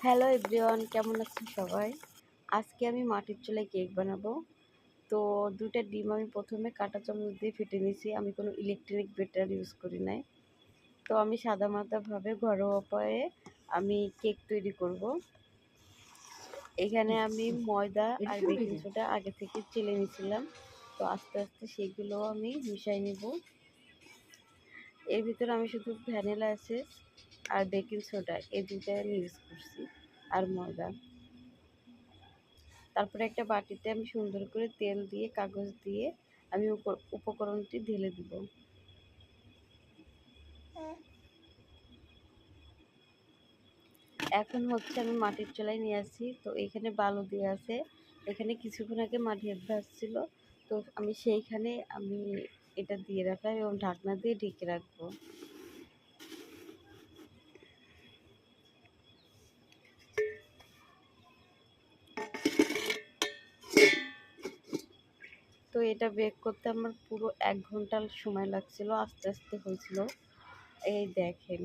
Hello everyone, কেমন আছেন সবাই? আজকে আমি মাটির চুলায় কেক বানাবো। তো ২টা ডিম আমি প্রথমে কাঁটা চামচ দিয়ে ফেটে নিয়েছি। আমি কোনো ইলেকট্রিক বেটার ইউজ করি নাই। তো আমি সাদামাটাভাবে ঘরোয়া উপায়ে আমি কেক তৈরি করব। এখানে আমি ময়দা আর বেকিং সোডা আগে থেকে চেলে নিয়েছিলাম। তো আস্তে আস্তে সেগুলো আমি মিশিয়ে নেব। এর ভিতরে আমি শুধু ভ্যানিলা এসেন্স আর বেকিং সোডা এই দুইটা আমি ইউজ করছি আর ময়দা। তারপরে একটা বাটিতে আমি সুন্দর করে তেল দিয়ে কাগজ দিয়ে আমি উপকরণটি ঢেলে দিব। এখন হচ্ছে আমি মাটির চুলায় নিয়ে আসছি। তো এখানে বালু দিয়ে আছে। এখানে কিছুক্ষণ আগে মাটি ভাসছিল। তো আমি সেইখানে এটা দিয়ে রাখলাম এবং ঢাকনা দিয়ে ঢেকে রাখবো। তো এটা বেক করতে আমার পুরো ১ ঘন্টা সময় লাগছিল, আস্তে আস্তে হয়েছিল। এই দেখেন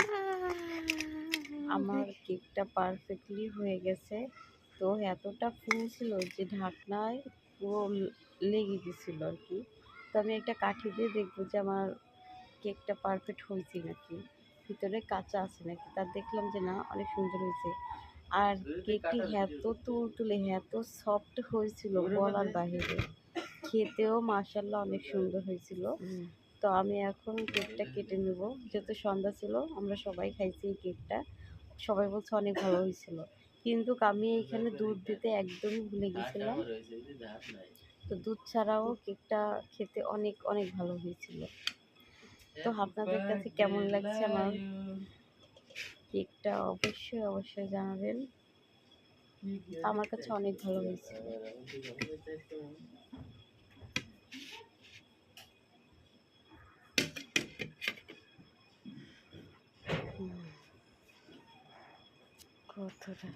আমার কেকটা পারফেক্টলি হয়ে গেছে। তো এতটা ফুল ছিল যে ঢাকনায় পুরো লেগে গেছিলো আর কি। তো আমি একটা কাঠি দিয়ে দেখবো যে আমার কেকটা পারফেক্ট হয়েছে নাকি, ভিতরে কাঁচা আছে নাকি। তা দেখলাম যে না, অনেক সুন্দর হয়েছে। আর কেকটি এত তুলতুলে এত সফট হয়েছিল বলার বাহিরে। খেতেও মাশাআল্লাহ অনেক সুন্দর হয়েছিল। তো আমি এখন কেকটা কেটে নেব। যেহেতু সন্ধ্যা ছিল, আমরা সবাই খাইছি এই কেকটা। সবাই বলছে অনেক ভালো হয়েছিল। কিন্তু আমি এইখানে দুধ দিতে একদমই ভুলে গেছিলাম। তো দুধ ছাড়াও কেকটা খেতে অনেক অনেক ভালো হয়েছিল। তো আপনাদের কাছে কেমন লাগছে আমার কেকটা অবশ্যই অবশ্যই জানাবেন। আমার কাছে অনেক ভালো হয়েছিল। কতটা